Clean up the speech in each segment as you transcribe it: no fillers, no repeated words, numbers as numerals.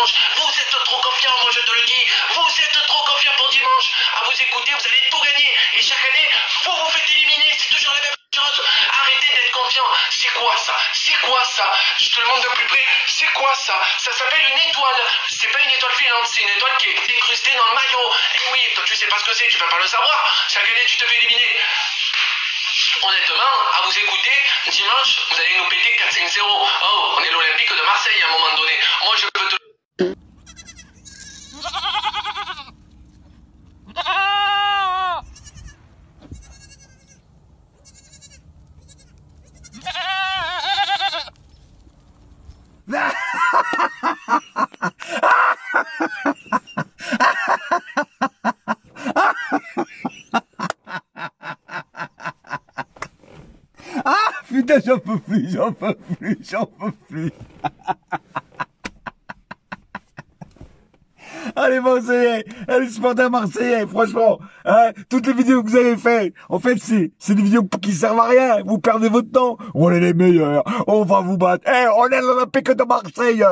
dimanche. Vous êtes trop confiants, moi je te le dis. Vous êtes trop confiants pour dimanche. À vous écouter, vous allez tout gagner. Et chaque année, vous vous faites éliminer. C'est toujours la même chose. Arrêtez d'être confiants. C'est quoi ça? C'est quoi ça? Je te le montre de plus près. C'est quoi ça? Ça s'appelle une étoile. C'est pas une étoile filante, c'est une étoile qui est incrustée dans le maillot. Et oui, toi tu sais pas ce que c'est, tu peux pas le savoir. Chaque année, tu te fais éliminer. Honnêtement, à vous écouter, dimanche, vous allez nous péter 4-5-0. Oh, on est l'Olympique de Marseille à un moment donné. Moi, je peux te... Putain, j'en peux plus, j'en peux plus, j'en peux plus. Allez, Marseillais, les supporters marseillais, franchement, hein, toutes les vidéos que vous avez faites, en fait, c'est des vidéos qui servent à rien. Vous perdez votre temps. On est les meilleurs. On va vous battre. On est l'Olympique de Marseille.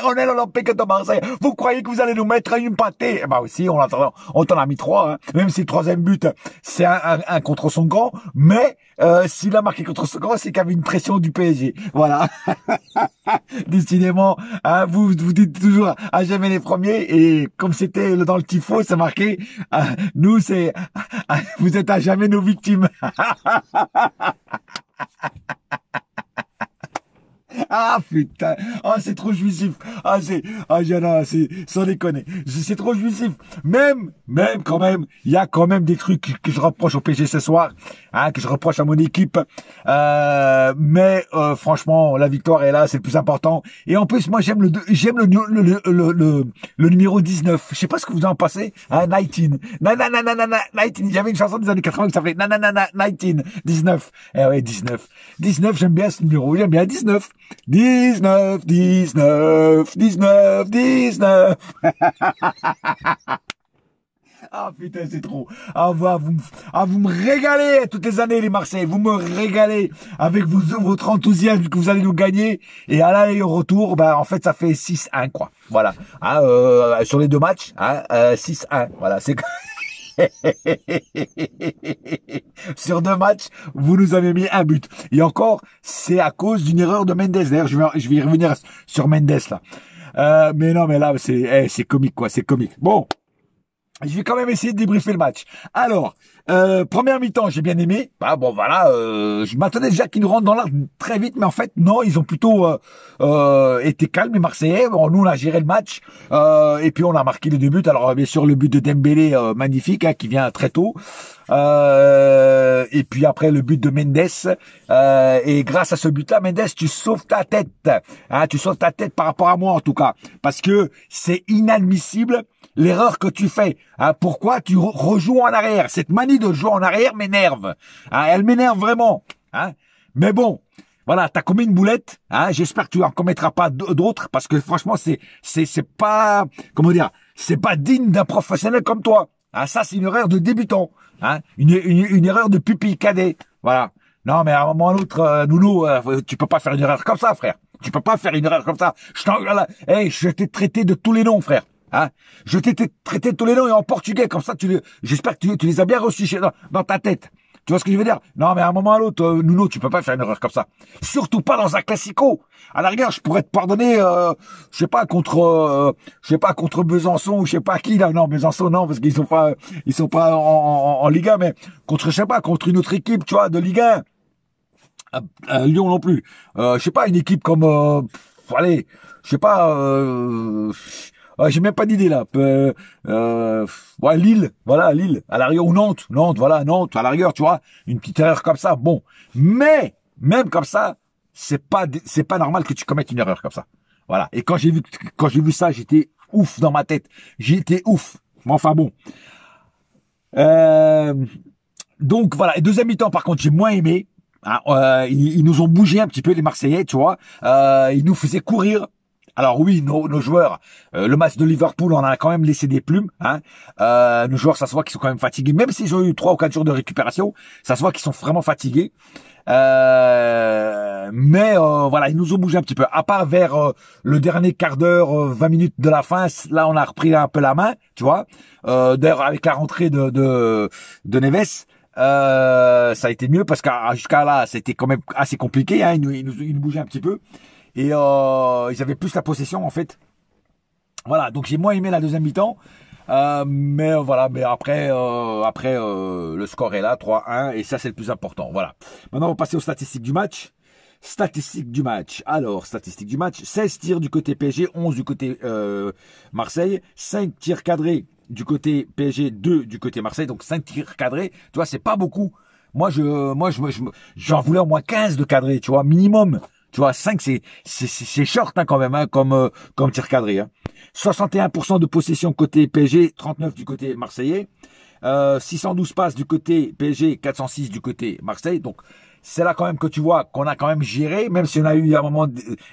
On est l'Olympique de Marseille. Vous croyez que vous allez nous mettre une pâtée? Bah aussi, on t'en a mis 3, hein. Même si le 3e but, c'est un contre son camp, mais, s'il a marqué contre son camp, c'est qu'il y avait une pression du PSG. Voilà. Décidément, hein, vous dites toujours à jamais les premiers, et comme c'était dans le tifo, c'est marqué, nous c'est, vous êtes à jamais nos victimes. Ah putain, c'est trop jouissif. C'est sans déconner. C'est trop jouissif. Même quand même, il y a quand même des trucs que je reproche au PSG ce soir, hein, que je reproche à mon équipe. Mais franchement, la victoire est là, c'est le plus important. Et en plus, moi j'aime le numéro 19. Je sais pas ce que vous en pensez, hein, 19. 19. Il y avait une chanson des années 80 qui s'appelait 19. Eh ouais, 19. 19, j'aime bien ce numéro, j'aime bien 19. 19. Ah putain, c'est trop. Vous me régalez toutes les années, les Marseillais. Vous me régalez avec votre enthousiasme que vous allez nous gagner. Et à l'aller et au retour, en fait, ça fait 6-1, quoi. Voilà. Sur les 2 matchs, 6-1. Voilà, c'est... Sur 2 matchs, vous nous avez mis 1 but. Et encore, c'est à cause d'une erreur de Mendes. D'ailleurs, je vais y revenir sur Mendes, là. Mais non, mais là, c'est comique, quoi. C'est comique. Bon. Je vais quand même essayer de débriefer le match. Alors, première mi-temps, j'ai bien aimé. Je m'attendais déjà qu'ils nous rentrent dans l'art très vite, mais en fait, non, ils ont plutôt été calmes, les Marseillais. Bon, nous, on a géré le match, et puis on a marqué les 2 buts. Alors, bien sûr, le but de Dembélé, magnifique, hein, qui vient très tôt. Et puis après, le but de Mendes. Et grâce à ce but-là, Mendes, tu sauves ta tête. Hein, tu sauves ta tête par rapport à moi, en tout cas. Parce que c'est inadmissible l'erreur que tu fais. Hein, pourquoi tu rejoues en arrière? Cette manie de jouer en arrière m'énerve. Hein, elle m'énerve vraiment. Hein. Mais bon, voilà, t'as commis une boulette. Hein, j'espère que tu en commettras pas d'autres, parce que franchement, c'est pas, comment dire, c'est pas digne d'un professionnel comme toi. Hein, ça, c'est une erreur de débutant. Hein, une erreur de pupille cadet. Voilà. Non, mais à un moment ou à l'autre, Nounou, tu peux pas faire une erreur comme ça, frère. Tu peux pas faire une erreur comme ça. Je t'ai traité de tous les noms, frère. Hein, je t'ai traité de tous les noms et en portugais, comme ça, j'espère que tu les as bien reçus dans ta tête. Tu vois ce que je veux dire? Non, mais à un moment ou à l'autre, Nuno, tu peux pas faire une erreur comme ça. Surtout pas dans un classico. À la rigueur, je pourrais te pardonner, je sais pas, contre Besançon ou je sais pas qui, là. Non, Besançon, non, parce qu'ils sont pas en Ligue 1, mais contre une autre équipe, tu vois, de Ligue 1. Lyon non plus. Je sais pas, une équipe comme, allez, je sais pas, j'ai même pas d'idée là. Lille, voilà, Lille, à la rigueur, ou Nantes, voilà, Nantes, à la rigueur, tu vois, une petite erreur comme ça, bon. Mais, même comme ça, c'est pas normal que tu commettes une erreur comme ça. Voilà. Et quand j'ai vu ça, j'étais ouf dans ma tête. J'étais ouf. Mais enfin bon. Donc voilà. Et deuxième mi-temps, par contre, j'ai moins aimé. Hein, ils nous ont bougé un petit peu, les Marseillais, tu vois. Ils nous faisaient courir. Alors oui, nos joueurs, le match de Liverpool, on a quand même laissé des plumes. Hein. Nos joueurs, ça se voit qu'ils sont quand même fatigués, même s'ils ont eu 3 ou 4 jours de récupération, ça se voit qu'ils sont vraiment fatigués. Mais voilà, ils nous ont bougé un petit peu. À part vers le dernier quart d'heure, 20 minutes de la fin, là on a repris un peu la main, tu vois. D'ailleurs avec la rentrée de Neves. Ça a été mieux parce que jusqu'à là, c'était quand même assez compliqué. Hein, ils nous bougeaient un petit peu et ils avaient plus la possession en fait. Voilà, donc j'ai moins aimé la deuxième mi-temps. Mais voilà, mais après, le score est là, 3-1, et ça c'est le plus important. Voilà. Maintenant, on va passer aux statistiques du match. Statistiques du match. Alors, statistiques du match. 16 tirs du côté PSG, 11 du côté Marseille, 5 tirs cadrés du côté PSG, 2 du côté Marseille, donc 5 tirs cadrés. Tu vois, c'est pas beaucoup. Moi, j'en voulais au moins 15 de cadrés, tu vois, minimum. Tu vois, 5, c'est short hein, quand même, hein, comme tir cadré. Hein. 61% de possession côté PSG, 39 du côté marseillais. 612 passes du côté PSG, 406 du côté Marseille. Donc, c'est là quand même que tu vois qu'on a quand même géré, même si on a eu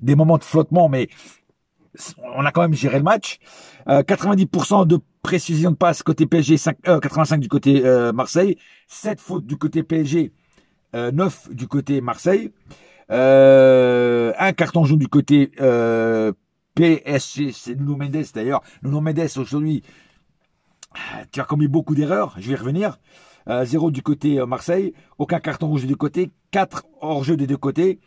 des moments de flottement, mais on a quand même géré le match. 90% de précision de passe côté PSG, 85 du côté Marseille. 7 fautes du côté PSG, 9 du côté Marseille. Un carton jaune du côté PSG, c'est Nuno Mendes d'ailleurs. Nuno Mendes aujourd'hui, tu as commis beaucoup d'erreurs, je vais y revenir. 0 du côté Marseille, aucun carton rouge des deux côtés, 4 hors-jeu des deux côtés,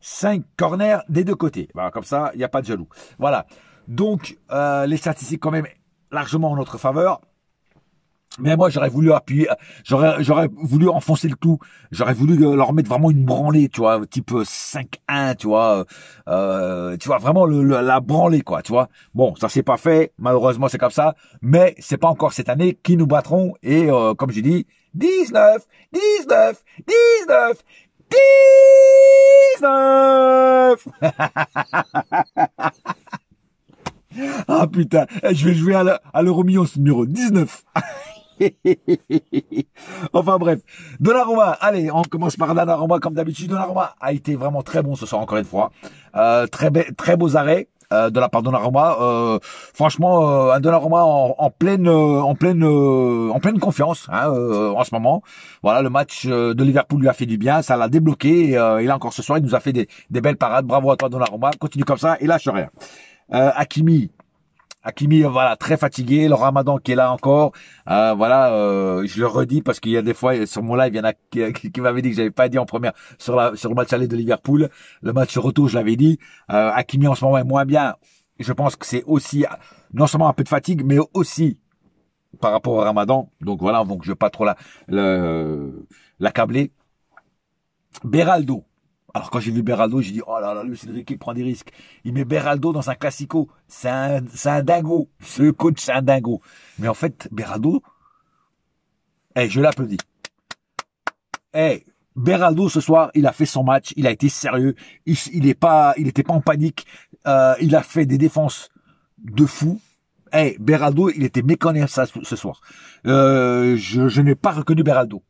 5 corners des deux côtés. Voilà, comme ça, il n'y a pas de jaloux. Voilà. Donc, les statistiques quand même largement en notre faveur. Mais moi, j'aurais voulu appuyer, j'aurais voulu enfoncer le clou. J'aurais voulu leur mettre vraiment une branlée, tu vois, type 5-1, tu vois vraiment la branlée, quoi, tu vois. Bon, ça s'est pas fait, malheureusement, c'est comme ça. Mais c'est pas encore cette année qui nous battront. Et comme j'ai dit, 19, 19, 19, 19. Ah putain, je vais jouer à l'euro million ce numéro 19. Enfin bref, Donnarumma, allez, on commence par Donnarumma comme d'habitude. Donnarumma a été vraiment très bon ce soir encore une fois. Très beaux arrêts de la part de Donnarumma. Franchement, un Donnarumma en pleine confiance hein, en ce moment. Voilà, le match de Liverpool lui a fait du bien, ça l'a débloqué. Et là encore ce soir, il nous a fait des belles parades. Bravo à toi Donnarumma, continue comme ça et lâche rien. Hakimi, voilà, très fatigué. Le Ramadan qui est là encore. Je le redis parce qu'il y a des fois sur mon live, il y en a qui m'avaient dit que j'avais pas dit en première sur le match aller de Liverpool. Le match retour, je l'avais dit. Hakimi en ce moment est moins bien. Je pense que c'est aussi non seulement un peu de fatigue, mais aussi par rapport au Ramadan. Donc voilà, donc je vais pas trop l'accabler. Beraldo. Alors quand j'ai vu Beraldo, j'ai dit oh là là, Luis Enrique prend des risques. Il met Beraldo dans un classico. C'est un dingo. Ce coach, c'est un dingo. Mais en fait, Beraldo, je l'applaudis. Beraldo ce soir, il a fait son match, il a été sérieux. Il était pas en panique. Il a fait des défenses de fou. Beraldo, il était méconnaissable ce soir. Je n'ai pas reconnu Beraldo.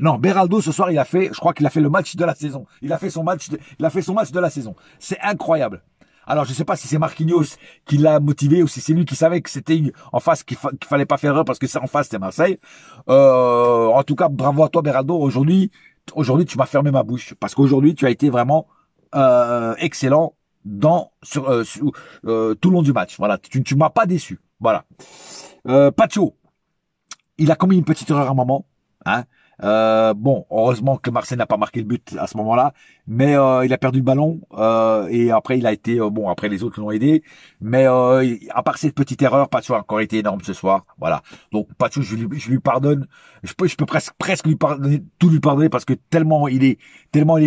Non, Beraldo ce soir, je crois qu'il a fait le match de la saison. Il a fait son match de la saison. C'est incroyable. Alors, je sais pas si c'est Marquinhos qui l'a motivé ou si c'est lui qui savait que c'était en face qu'il fallait pas faire erreur parce que c'est en face, c'est Marseille. En tout cas, bravo à toi, Beraldo. Aujourd'hui, tu m'as fermé ma bouche parce qu'aujourd'hui, tu as été vraiment excellent tout le long du match. Voilà, tu m'as pas déçu. Voilà. Pacho, il a commis une petite erreur à un moment, hein. Bon, heureusement que Marseille n'a pas marqué le but à ce moment-là, mais il a perdu le ballon et après il a été bon. Après les autres l'ont aidé, mais à part cette petite erreur, Pacho a encore été énorme ce soir. Voilà. Donc Pacho, je lui pardonne. Je peux presque lui pardonner parce que tellement il est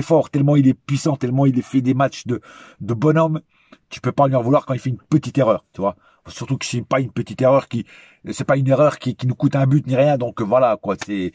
fort, tellement il est puissant, tellement il fait des matchs de bonhomme. Tu peux pas lui en vouloir quand il fait une petite erreur, tu vois. Surtout que c'est pas une petite erreur c'est pas une erreur qui nous coûte un but ni rien. Donc voilà quoi, c'est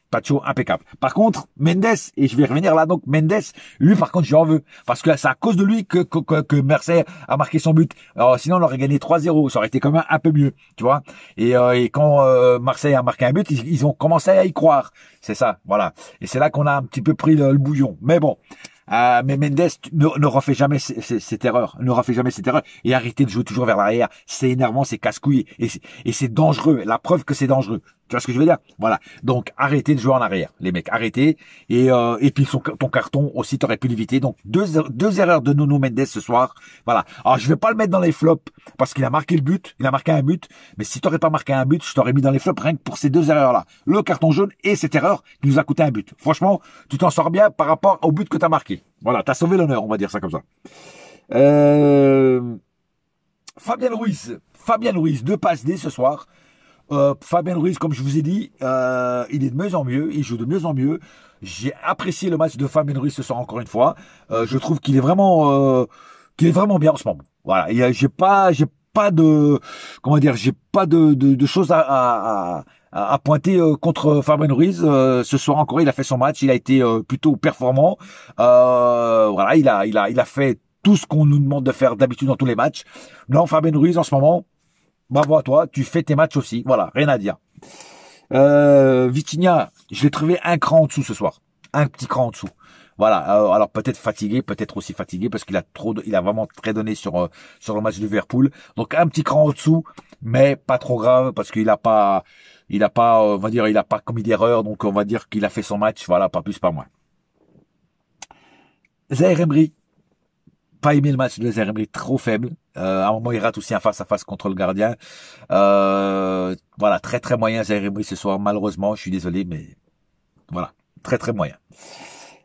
Pacho impeccable. Par contre, Mendes, et je vais revenir là, donc Mendes, lui par contre j'en veux parce que c'est à cause de lui que Marseille a marqué son but. Alors sinon on aurait gagné 3-0, ça aurait été quand même un peu mieux, tu vois. Et quand Marseille a marqué un but, ils ont commencé à y croire. C'est ça, voilà. Et c'est là qu'on a un petit peu pris le bouillon. Mais bon, Mais Mendes ne refait jamais cette erreur, ne refait jamais cette erreur et arrêtez de jouer toujours vers l'arrière. C'est énervant, c'est casse-couille et c'est dangereux. La preuve que c'est dangereux. Tu vois ce que je veux dire? Voilà. Donc arrêtez de jouer en arrière, les mecs. Arrêtez. Et puis ton carton aussi, t'aurais pu l'éviter. Donc deux erreurs de Nuno Mendes ce soir. Voilà. Alors je vais pas le mettre dans les flops parce qu'il a marqué le but, il a marqué un but. Mais si t'aurais pas marqué un but, je t'aurais mis dans les flops rien que pour ces deux erreurs-là. Le carton jaune et cette erreur qui nous a coûté un but. Franchement, tu t'en sors bien par rapport au but que t'as marqué. Voilà, t'as sauvé l'honneur, on va dire ça comme ça. Fabien Ruiz, 2 passes D ce soir. Fabien Ruiz, comme je vous ai dit, il est de mieux en mieux, il joue de mieux en mieux. J'ai apprécié le match de Fabien Ruiz ce soir encore une fois. Je trouve qu'il est vraiment bien en ce moment. Voilà, j'ai pas de, comment dire, j'ai pas de choses à pointer contre Fabien Ruiz. Ce soir encore, il a fait son match, il a été plutôt performant. Voilà, il a fait tout ce qu'on nous demande de faire d'habitude dans tous les matchs. Non, Fabien Ruiz en ce moment, bravo à toi, tu fais tes matchs aussi. Voilà, rien à dire. Vitinha, je l'ai trouvé un cran en dessous ce soir, un petit cran en dessous. Voilà, alors peut-être fatigué, peut-être aussi fatigué parce qu'il a vraiment très donné sur le match de Liverpool. Donc un petit cran en dessous, mais pas trop grave parce qu'il a pas, on va dire, il a pas commis d'erreur, donc on va dire qu'il a fait son match. Voilà, pas plus, pas moins. Zaïre Emery, pas aimé le match de Zaïre Emery, trop faible. À un moment, il rate aussi un face-à-face contre le gardien. Voilà, très très moyen Zaïre Emery ce soir, malheureusement. Je suis désolé, mais voilà, très très moyen.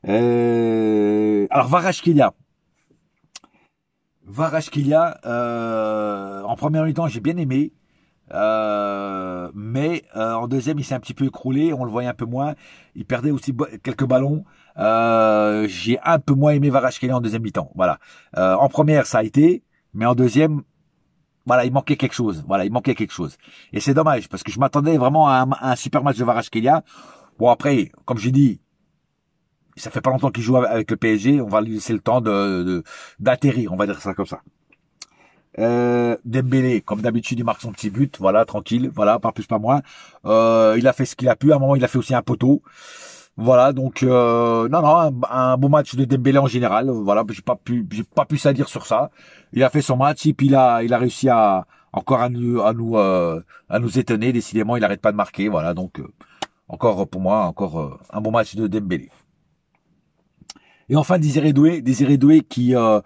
Alors Kvaratskhelia, en première mi-temps, j'ai bien aimé. Mais en deuxième, il s'est un petit peu écroulé, on le voyait un peu moins. Il perdait aussi quelques ballons. J'ai un peu moins aimé Kvaratskhelia en deuxième mi-temps. Voilà. En première, ça a été, mais en deuxième, voilà, il manquait quelque chose. Voilà, il manquait quelque chose. Et c'est dommage parce que je m'attendais vraiment à un super match de Kvaratskhelia. Bon après, comme j'ai dit, ça fait pas longtemps qu'il joue avec le PSG. On va lui laisser le temps d'atterrir, on va dire ça comme ça. Dembélé, comme d'habitude, il marque son petit but, voilà, tranquille, voilà, pas plus pas moins. Il a fait ce qu'il a pu. À un moment, il a fait aussi un poteau. Voilà, donc non, un beau match de Dembélé en général. Voilà, j'ai pas plus à dire sur ça. Il a fait son match et puis il a réussi à nous étonner. Décidément, il arrête pas de marquer. Voilà, donc encore pour moi, un bon match de Dembélé. Et enfin, Désiré Doué qui a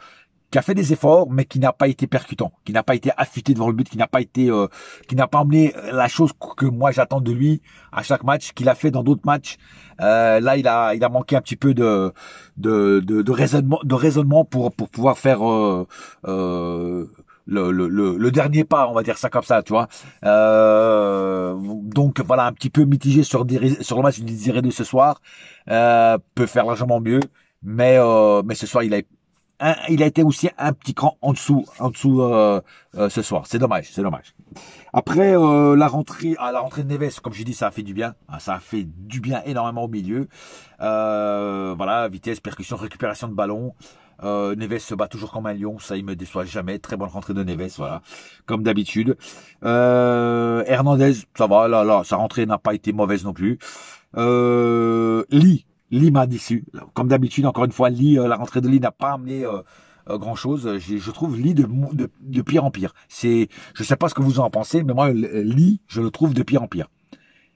fait des efforts, mais qui n'a pas été percutant, qui n'a pas été affûté devant le but, qui n'a pas amené la chose que moi j'attends de lui à chaque match, qu'il a fait dans d'autres matchs. Là, il a manqué un petit peu de raisonnement pour pouvoir faire le dernier pas, on va dire ça comme ça, tu vois. Donc voilà, un petit peu mitigé sur le match de Désiré Doué ce soir. Peut faire largement mieux, mais ce soir il a été aussi un petit cran en dessous ce soir. C'est dommage. Après la rentrée de Neves, comme je dis, ça a fait du bien. Ça a fait du bien énormément au milieu. Voilà, vitesse, percussion, récupération de ballon. Neves se bat toujours comme un lion, ça il me déçoit jamais. Très bonne rentrée de Neves, voilà, comme d'habitude. Hernandez, ça va, là, sa rentrée n'a pas été mauvaise non plus. Lee m'a déçu. Comme d'habitude, encore une fois, la rentrée de Lee n'a pas amené grand chose. Je trouve Lee de pire en pire. Je sais pas ce que vous en pensez, mais moi, Lee, je le trouve de pire en pire.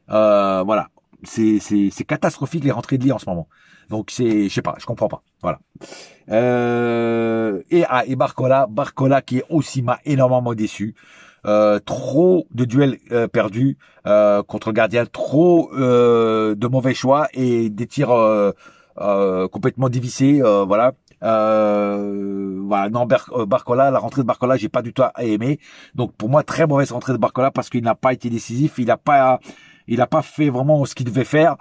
Voilà. C'est catastrophique les rentrées de Lee en ce moment. Donc je sais pas, je comprends pas. Voilà. Et Barcola qui est aussi m'a énormément déçu. Trop de duels perdus contre le gardien, trop de mauvais choix et des tirs complètement dévissés, voilà. Voilà, non, Barcola, la rentrée de Barcola, j'ai pas du tout aimé. Donc pour moi, très mauvaise rentrée de Barcola parce qu'il n'a pas été décisif, il a pas fait vraiment ce qu'il devait faire.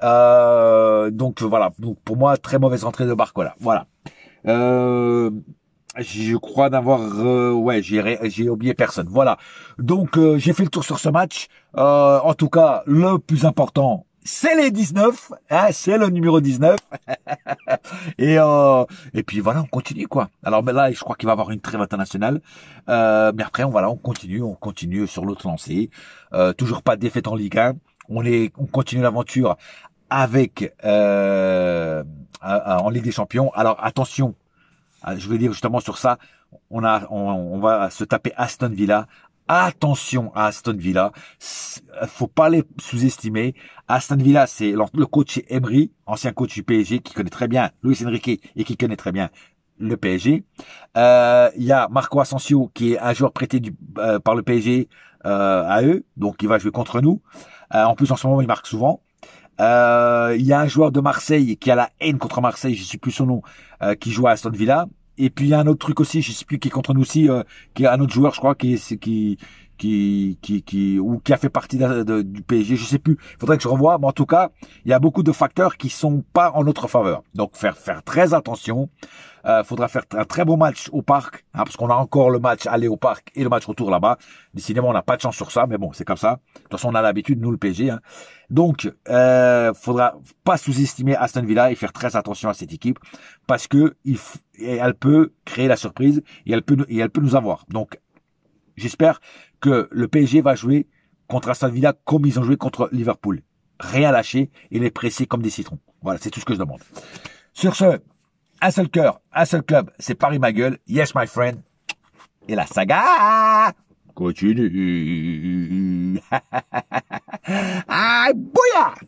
Donc voilà, donc pour moi, très mauvaise rentrée de Barcola. Voilà. Je crois d'avoir j'ai oublié personne. Voilà. Donc j'ai fait le tour sur ce match. En tout cas, le plus important, c'est les 19, hein, c'est le numéro 19. Et puis voilà, on continue quoi. Alors mais là, je crois qu'il va y avoir une trêve internationale. Mais après on continue sur l'autre lancée. Toujours pas de défaite en Ligue 1. On continue l'aventure avec en Ligue des Champions. Alors attention, je voulais dire justement sur ça, on va se taper Aston Villa. Attention à Aston Villa, faut pas les sous-estimer. Aston Villa, c'est le coach Emery, ancien coach du PSG, qui connaît très bien Luis Enrique et qui connaît très bien le PSG. Il y a Marco Asensio, qui est un joueur prêté par le PSG à eux, donc il va jouer contre nous. En plus, en ce moment, il marque souvent. Il y a un joueur de Marseille qui a la haine contre Marseille, je sais plus son nom, qui joue à Aston Villa. Et puis il y a un autre truc aussi, je sais plus qui est contre nous aussi, qui est un autre joueur, je crois, qui a fait partie du PSG, je sais plus. Il faudrait que je revoie, mais en tout cas, il y a beaucoup de facteurs qui sont pas en notre faveur. Donc faire très attention. Faudra faire un très bon match au parc, hein, parce qu'on a encore le match aller au parc et le match retour là-bas. Décidément, on n'a pas de chance sur ça, mais bon, c'est comme ça. De toute façon, on a l'habitude, nous, le PSG. Hein. Donc, faudra pas sous-estimer Aston Villa et faire très attention à cette équipe, parce que elle peut créer la surprise et elle peut nous avoir. Donc, j'espère que le PSG va jouer contre Aston Villa comme ils ont joué contre Liverpool. Rien lâcher et les presser comme des citrons. Voilà, c'est tout ce que je demande. Sur ce, un seul cœur, un seul club, c'est Paris ma gueule. Yes, my friend. Et la saga continue. Ah, bouillard!